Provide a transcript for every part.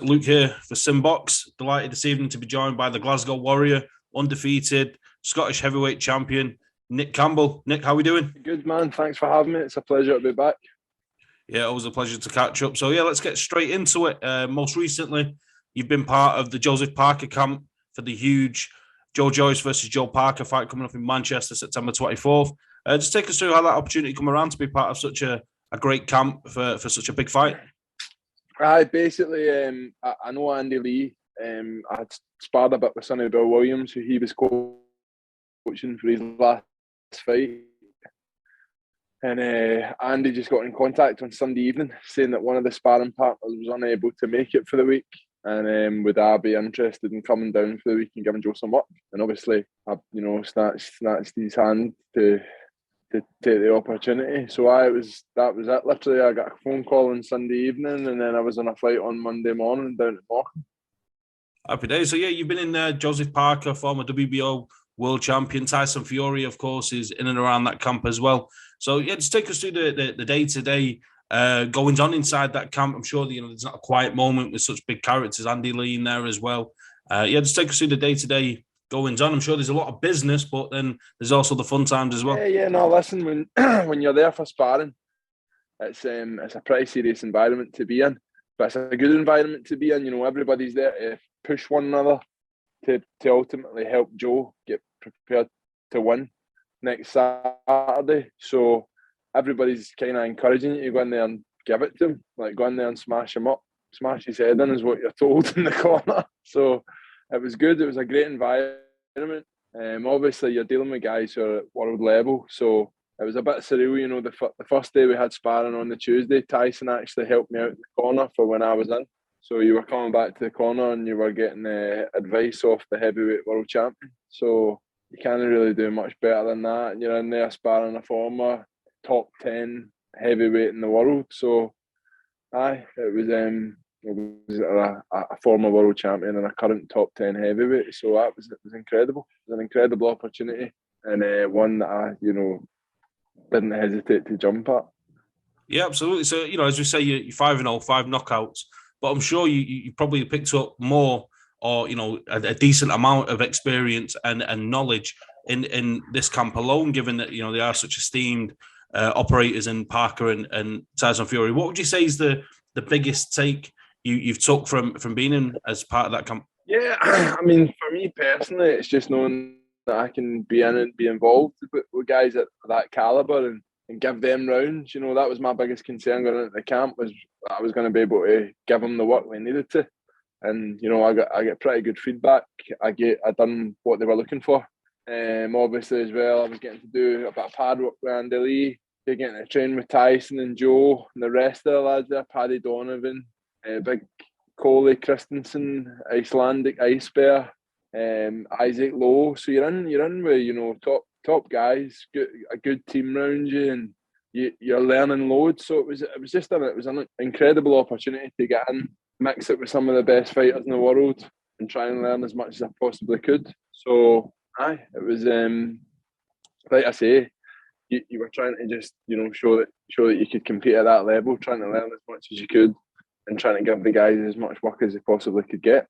Luke here for SimBoxx. Delighted this evening to be joined by the Glasgow Warrior, undefeated Scottish heavyweight champion, Nick Campbell. Nick, how are we doing? Good, man. Thanks for having me. It's a pleasure to be back. Yeah, always a pleasure to catch up. So, let's get straight into it. Most recently, you've been part of the Joseph Parker camp for the huge Joe Joyce versus Joe Parker fight coming up in Manchester, September 24th. Just take us through how that opportunity come around to be part of such a great camp for such a big fight. I basically, I know Andy Lee. I had sparred a bit with Sonny Bill Williams, who he was coaching for his last fight. And Andy just got in contact on Sunday evening saying that one of the sparring partners was unable to make it for the week. And would I be interested in coming down for the week and giving Joe some work? And obviously, I snatched his hand to take the opportunity. So that was it. Literally, I got a phone call on Sunday evening, and then I was on a flight on Monday morning down to Morecambe. Happy days. So, you've been in there. Joseph Parker, former WBO world champion. Tyson Fury, of course, is in and around that camp as well. So, just take us through the day-to-day goings on inside that camp. I'm sure that, there's not a quiet moment with such big characters. Andy Lee in there as well. Just take us through the day-to-day goings on. I'm sure there's a lot of business, but then there's also the fun times as well. No, listen, when when you're there for sparring, it's a pretty serious environment to be in, but it's a good environment to be in. Everybody's there to push one another to ultimately help Joe get prepared to win next Saturday. So everybody's kind of encouraging you to go in there and give it to him, like go in there and smash him up, smash his head in is what you're told in the corner. So it was good. It was a great environment. Obviously, you're dealing with guys who are at world level, so it was a bit surreal. The first day we had sparring on the Tuesday, Tyson actually helped me out in the corner for when I was in. So you were coming back to the corner and you were getting advice off the heavyweight world champion. So you can't really do much better than that. And you're in there sparring a former top 10 heavyweight in the world. So, it was a former world champion and a current top 10 heavyweight. So it was incredible. It was an incredible opportunity, and one that I didn't hesitate to jump at. Yeah, absolutely. So, as we say, you're 5-0, 5 knockouts, but I'm sure you probably picked up more or, a decent amount of experience and knowledge in this camp alone, given that, they are such esteemed operators in Parker and Tyson Fury. What would you say is the biggest take you've took from being in as part of that camp? Yeah, I mean, for me personally, it's just knowing that I can be in and be involved with guys at that caliber and give them rounds. That was my biggest concern going into the camp, was I was going to be able to give them the work they needed to. And I get pretty good feedback. I done what they were looking for. Obviously as well, I was getting to do a bit of pad work with Andy Lee, getting to train with Tyson and Joe and the rest of the lads there, Paddy Donovan, big Coley Christensen, Icelandic Ice Bear, Isaac Lowe. So you're in with top guys, a good team around you, and you're learning loads. So it was an incredible opportunity to get in, mix it with some of the best fighters in the world, and try and learn as much as I possibly could. So it was like I say, you were trying to just show that you could compete at that level, trying to learn as much as you could, and trying to give the guys as much work as they possibly could get.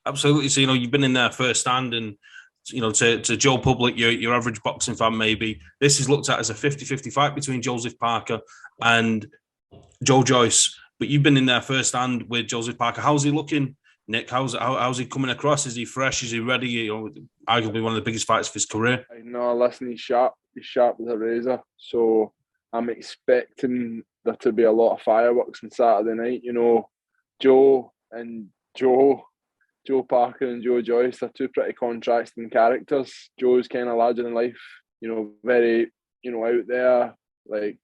Absolutely. So you've been in there firsthand, and to Joe Public, your average boxing fan, maybe this is looked at as a 50-50 fight between Joseph Parker and Joe Joyce. But you've been in there firsthand with Joseph Parker. How's he looking, Nick? How's he coming across? Is he fresh? Is he ready? Arguably one of the biggest fights of his career. No, listen, he's sharp. He's sharp as a razor. So I'm expecting there to be a lot of fireworks on Saturday night. Joe Parker and Joe Joyce are two pretty contrasting characters. Joe's kind of larger than life, very, out there. Like,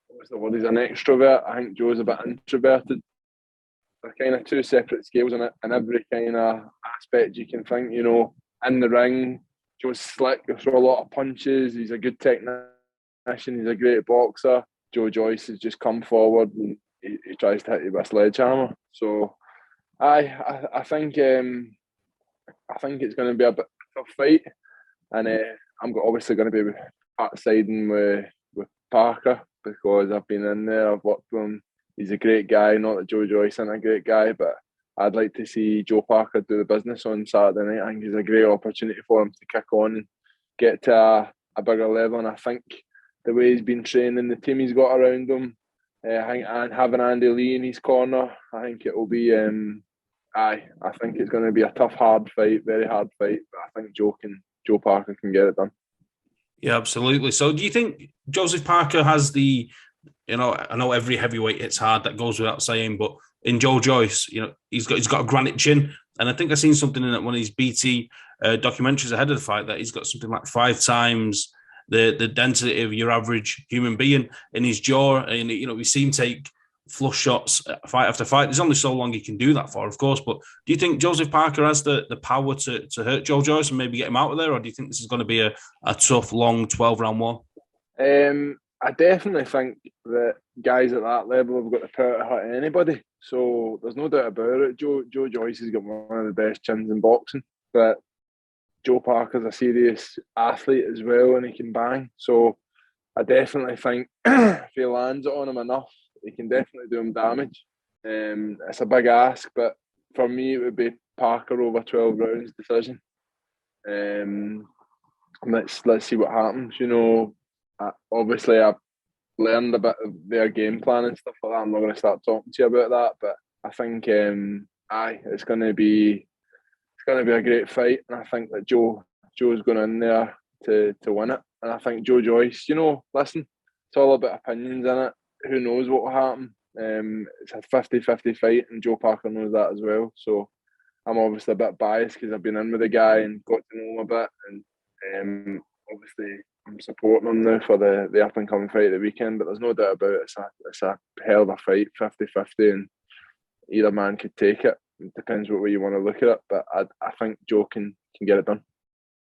what's the word? He's an extrovert. I think Joe's a bit introverted. They're kind of two separate scales in every kind of aspect you can think. In the ring, Joe's slick. He'll throw a lot of punches. He's a good technician. He's a great boxer. Joe Joyce has just come forward and he tries to hit you with a sledgehammer. So, I think it's going to be a bit of a tough fight, and I'm obviously going to be siding with Parker because I've been in there. I've worked with him. he's a great guy. Not that Joe Joyce isn't a great guy, but I'd like to see Joe Parker do the business on Saturday night. I think it's a great opportunity for him to kick on and get to a bigger level. And I think the way he's been training, the team he's got around him, and having Andy Lee in his corner, I think it will be. I think it's going to be a tough, hard fight, very hard fight. But I think Joe Parker can get it done. Yeah, absolutely. So, do you think Joseph Parker has the? I know every heavyweight hits hard. That goes without saying, but in Joe Joyce, he's got a granite chin, and I think I've seen something in one of his BT documentaries ahead of the fight that he's got something like 5 times the density of your average human being in his jaw, and we see him take flush shots fight after fight. There's only so long he can do that for, of course. But do you think Joseph Parker has the power to hurt Joe Joyce and maybe get him out of there, or do you think this is going to be a tough, long 12-round war? I definitely think that guys at that level have got the power to hurt anybody. So there's no doubt about it. Joe Joyce has got one of the best chins in boxing, but Joe Parker's a serious athlete as well, and he can bang. So I definitely think if he lands it on him enough, he can definitely do him damage. It's a big ask, but for me, it would be Parker over 12 rounds decision. Let's see what happens. Obviously, I've learned a bit of their game plan and stuff like that. I'm not going to start talking to you about that, but I think it's going to be a great fight, and I think that Joe's going in there to win it. And I think Joe Joyce, listen, it's all about opinions in it. Who knows what will happen? It's a 50-50 fight, and Joe Parker knows that as well. So I'm obviously a bit biased because I've been in with the guy and got to know him a bit, and obviously I'm supporting him now for the up and coming fight of the weekend. But there's no doubt about it. It's a hell of a fight, 50-50, and either man could take it. It depends what way you want to look at it, but I think Joe can get it done.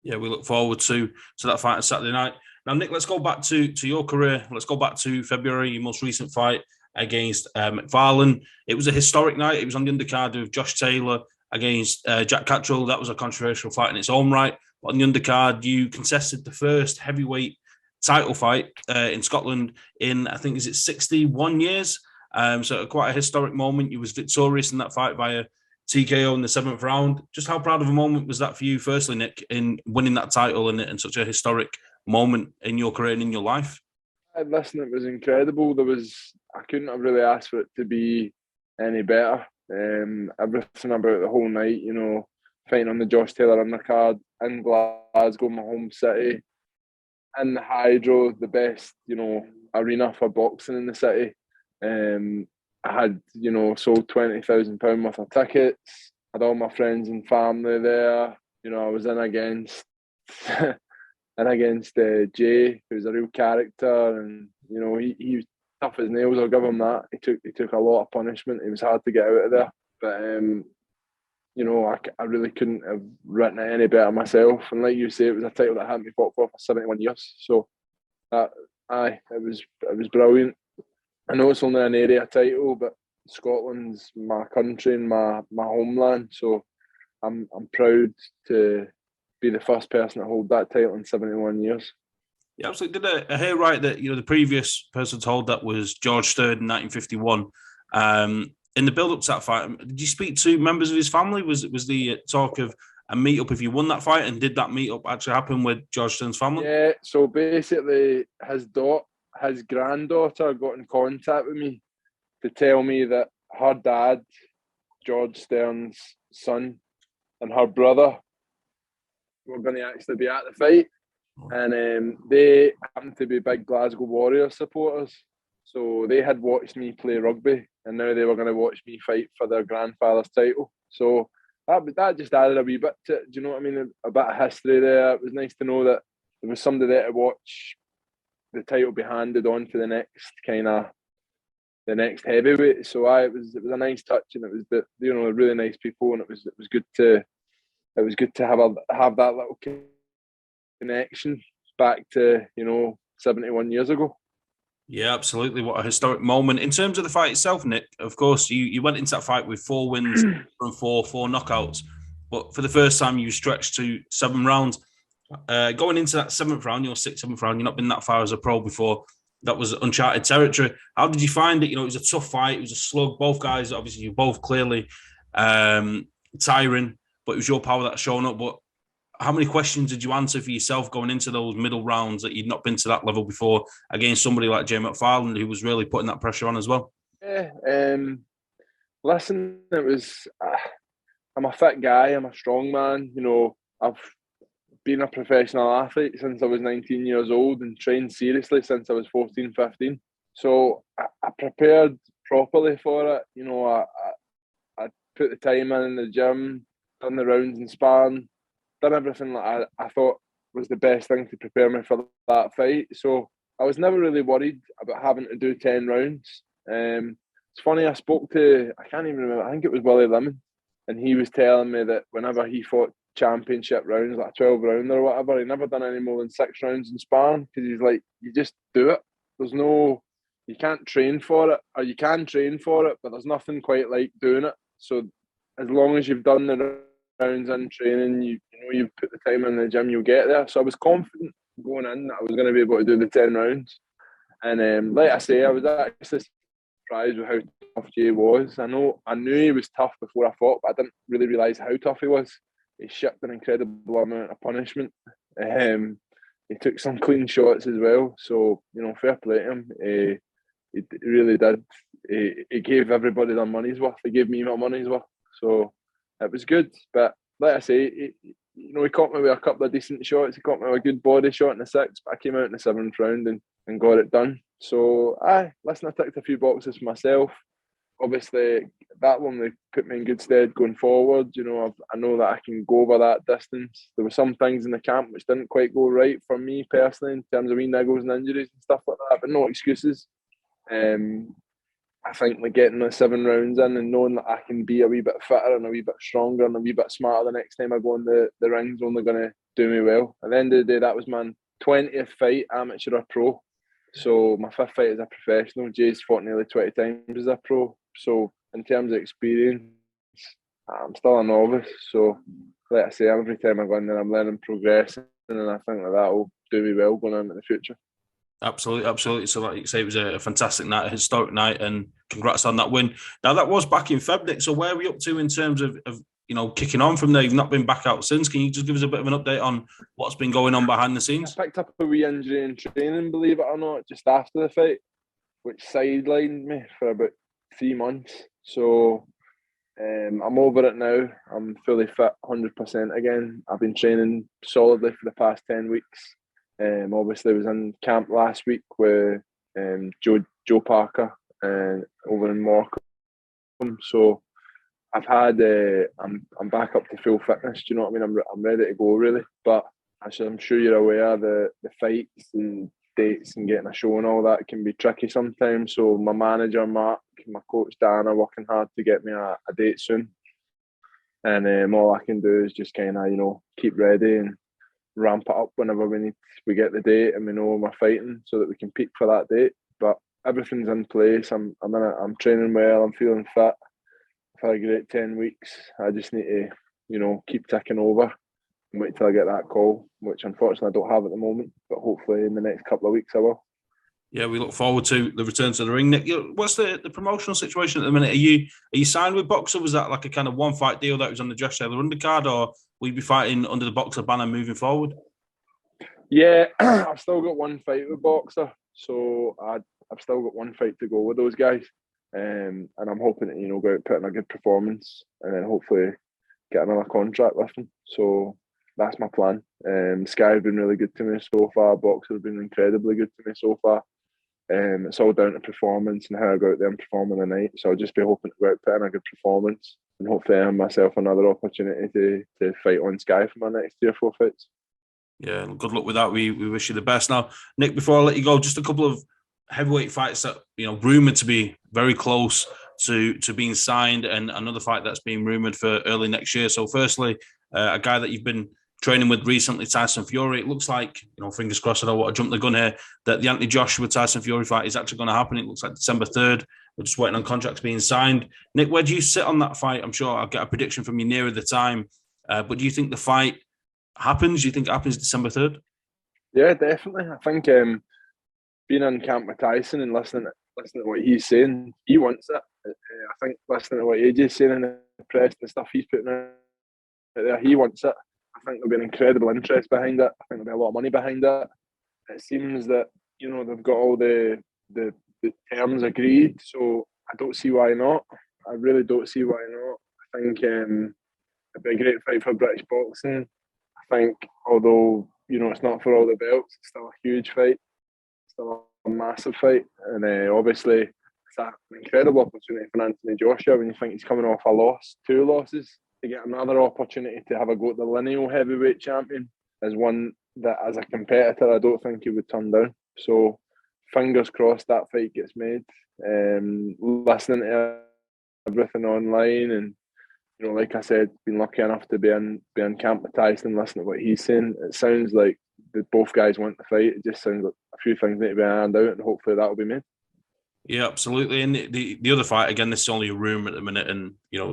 Yeah, we look forward to that fight on Saturday night. Now, Nick, let's go back to your career. Let's go back to February, your most recent fight against McFarland. It was a historic night. It was on the undercard of Josh Taylor against Jack Catterall. That was a controversial fight in its own right. But on the undercard, you contested the first heavyweight title fight in Scotland in, I think, is it 61 years? So quite a historic moment. You was victorious in that fight via TKO in the 7th round. Just how proud of a moment was that for you, firstly, Nick, in winning that title and such a historic moment in your career and in your life? Listen, it was incredible. I couldn't have really asked for it to be any better. Everything about the whole night, fighting on the Josh Taylor undercard in Glasgow, my home city, in the Hydro, the best, arena for boxing in the city. I had, sold £20,000 worth of tickets. Had all my friends and family there. I was in against Jay, who's a real character, and he was tough as nails. I'll give him that. He took a lot of punishment. It was hard to get out of there, but I really couldn't have written it any better myself. And like you say, it was a title that hadn't been fought for 71 years. So it was brilliant. I know it's only an area title, but Scotland's my country and my homeland. So I'm proud to be the first person to hold that title in 71 years. Yeah, absolutely. Did I hear right that the previous person to hold that was George Sterd in 1951? In the build-up to that fight, did you speak to members of his family? Was the talk of a meet-up if you won that fight, and did that meet-up actually happen with George Stern's family? Yeah, so basically his granddaughter got in contact with me to tell me that her dad, George Stern's son, and her brother were going to actually be at the fight. And they happen to be big Glasgow Warrior supporters. So they had watched me play rugby, and now they were going to watch me fight for their grandfather's title. So that just added a wee bit to it. Do you know what I mean? A bit of history there. It was nice to know that there was somebody there to watch the title be handed on to the next heavyweight. So it was a nice touch, and it was really nice people, and it was good to have that little connection back to 71 years ago. Yeah, absolutely. What a historic moment. In terms of the fight itself, Nick, of course, you went into that fight with 4 wins from four knockouts. But for the first time, you stretched to 7 rounds. Going into that 7th round, your 6th, 7th round, you've not been that far as a pro before. that was uncharted territory. How did you find it? You know, it was a tough fight. It was a slug. Both guys, obviously, you both clearly tiring, but it was your power that shown up. But how many questions did you answer for yourself going into those middle rounds that you'd not been to that level before against somebody like Jay McFarland, who was really putting that pressure on as well? Yeah, listen, it was. I'm a fit guy. I'm a strong man. You know, I've been a professional athlete since I was 19 years old and trained seriously since I was 14, 15. So I prepared properly for it. You know, I put the time in the gym, done the rounds and sparring, done everything that I thought was the best thing to prepare me for that fight. So I was never really worried about having to do 10 rounds. It's funny, I spoke to, I can't even remember, I think it was Willie Lemon, and he was telling me that whenever he fought championship rounds, like a 12 rounder or whatever, he never done any more than 6 rounds in sparring, because he's like, you just do it. There's no, you can't train for it, or you can train for it, but there's nothing quite like doing it. So as long as you've done the rounds in training, you know you've put the time in the gym, you'll get there. So I was confident going in that I was going to be able to do the 10 rounds. And like I say, I was actually surprised with how tough Jay was. I knew he was tough before I fought, but I didn't really realise how tough he was. He shipped an incredible amount of punishment. He took some clean shots as well. So, you know, fair play to him. He really did. He gave everybody their money's worth. He gave me my money's worth. So it was good. But like I say, he caught me with a couple of decent shots. He caught me with a good body shot in the 6th, but I came out in the 7th round and got it done. So, listen, I ticked a few boxes for myself. Obviously, that one, they put me in good stead going forward. You know, I know that I can go over that distance. There were some things in the camp which didn't quite go right for me personally in terms of wee niggles and injuries and stuff like that, but no excuses. I think like getting the 7 rounds in and knowing that I can be a wee bit fitter and a wee bit stronger and a wee bit smarter the next time I go in the ring's only going to do me well. At the end of the day, that was my 20th fight, amateur or pro. So my 5th fight as a professional. Jay's fought nearly 20 times as a pro. So in terms of experience, I'm still a novice. So like I say, every time I go in there, I'm learning, progressing, and I think that will do me well going on in the future. Absolutely, absolutely. So, like you say, it was a fantastic night, a historic night, and congrats on that win. Now, that was back in February. So, where are we up to in terms of you know, kicking on from there? You've not been back out since. Can you just give us a bit of an update on what's been going on behind the scenes? I picked up a wee injury in training, believe it or not, just after the fight, which sidelined me for about 3 months. So, I'm over it now. I'm fully fit, 100% again. I've been training solidly for the past 10 weeks. Obviously, I was in camp last week with Joe Parker over in Morecambe. So I've had I'm back up to full fitness. Do you know what I mean? I'm ready to go really. But as I'm sure you're aware, the fights and dates and getting a show and all that can be tricky sometimes. So my manager Mark, my coach Dan are working hard to get me a date soon. And all I can do is just kind of keep ready and ramp it up whenever we get the date and we know we're fighting, so that we can peak for that date. But everything's in place. I'm training well. I'm feeling fit. I've had a great 10 weeks. I just need to keep ticking over and wait till I get that call, which unfortunately I don't have at the moment. But hopefully in the next couple of weeks I will. Yeah, we look forward to the return to the ring. Nick, what's the promotional situation at the minute? Are you signed with Boxer? Was that like a kind of one fight deal that was on the Dress Taylor undercard, or will you be fighting under the Boxer banner moving forward? Yeah, I've still got one fight with Boxer, so I've still got one fight to go with those guys, and I'm hoping to go out, put in a good performance, and then hopefully get another contract with them. So that's my plan. Sky have been really good to me so far. Boxer have been incredibly good to me so far. It's all down to performance and how I go out there and perform in the night. So I'll just be hoping to go out, put in a good performance, and hopefully I have myself another opportunity to fight on Sky for my next 3 or 4 fights. Yeah, good luck with that. We wish you the best. Now, Nick, before I let you go, just a couple of heavyweight fights that rumored to be very close to being signed, and another fight that's being rumored for early next year. So, firstly, a guy that you've been training with recently, Tyson Fury. It looks like, fingers crossed, I don't want to jump the gun here, that the Anthony Joshua Tyson Fury fight is actually going to happen. It looks like December 3rd. We're just waiting on contracts being signed. Nick, where do you sit on that fight? I'm sure I'll get a prediction from you nearer the time. But do you think the fight happens? Do you think it happens December 3rd? Yeah, definitely. I think being in camp with Tyson and listening to what he's saying, he wants it. I think listening to what AJ's saying in the press and stuff he's putting out there, he wants it. I think there'll be an incredible interest behind it. I think there'll be a lot of money behind it. It seems that, you know, they've got all the terms agreed, so I don't see why not. I really don't see why not. I think it'd be a great fight for British boxing. I think, although, you know, it's not for all the belts, it's still a huge fight, still a massive fight, and obviously it's an incredible opportunity for Anthony Joshua when you think he's coming off a loss, 2 losses, to get another opportunity to have a go at the lineal heavyweight champion is one that, as a competitor, I don't think he would turn down. So fingers crossed that fight gets made. Listening to everything online, and, you know, like I said, been lucky enough to be in camp with Tyson, listening to what he's saying. It sounds like both guys want to fight. It just sounds like a few things need to be ironed out, and hopefully that will be made. Yeah, absolutely. And the other fight, again, this is only a rumour at the minute, and, you know,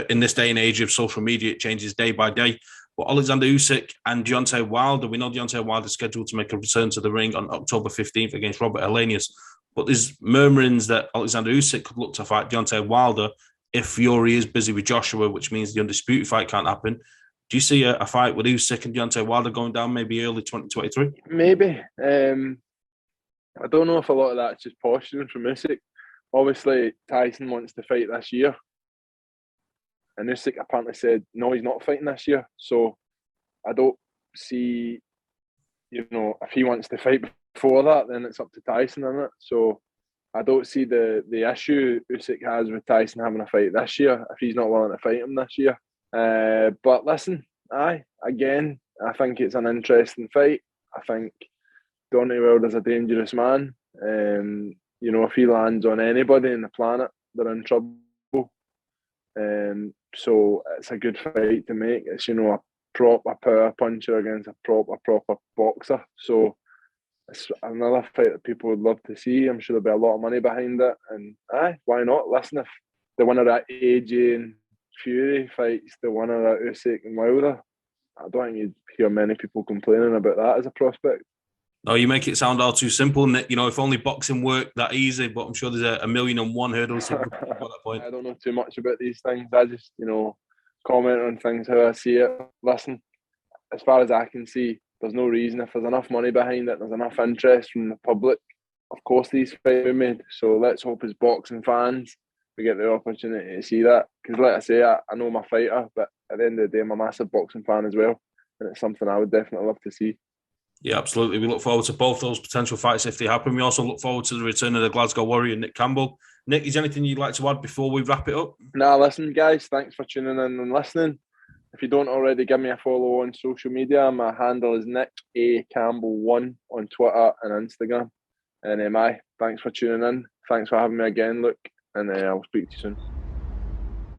in this day and age of social media, it changes day by day. But Alexander Usyk and Deontay Wilder, we know Deontay Wilder is scheduled to make a return to the ring on October 15th against Robert Helenius. But there's murmurings that Alexander Usyk could look to fight Deontay Wilder if Fury is busy with Joshua, which means the undisputed fight can't happen. Do you see a fight with Usyk and Deontay Wilder going down maybe early 2023? Maybe. I don't know if a lot of that's just posturing from Usyk. Obviously, Tyson wants to fight this year, and Usyk apparently said, no, he's not fighting this year. So I don't see, you know, if he wants to fight before that, then it's up to Tyson, isn't it? So I don't see the issue Usyk has with Tyson having a fight this year if he's not willing to fight him this year. But listen, again, I think it's an interesting fight. I think Deontay Wilder's a dangerous man. You know, if he lands on anybody in the planet, they're in trouble. So it's a good fight to make. It's, you know, a proper power puncher against a proper boxer. So it's another fight that people would love to see. I'm sure there'll be a lot of money behind it. And why not? Listen, if the winner at AJ and Fury fights the winner at Usyk and Wilder, I don't think you'd hear many people complaining about that as a prospect. No, you make it sound all too simple, Nick. You know, if only boxing worked that easy, but I'm sure there's a million and one hurdles at that point. I don't know too much about these things. I just, you know, comment on things how I see it. Listen, as far as I can see, there's no reason. If there's enough money behind it, there's enough interest from the public, of course these fights are made. So let's hope as boxing fans we get the opportunity to see that. Because like I say, I know I'm a fighter, but at the end of the day, I'm a massive boxing fan as well. And it's something I would definitely love to see. Yeah, absolutely. We look forward to both those potential fights if they happen. We also look forward to the return of the Glasgow Warrior, Nick Campbell. Nick, is there anything you'd like to add before we wrap it up? Nah, listen, guys, thanks for tuning in and listening. If you don't already, give me a follow on social media. My handle is Nick A. Campbell1 on Twitter and Instagram. And thanks for tuning in. Thanks for having me again, Luke. And I'll speak to you soon.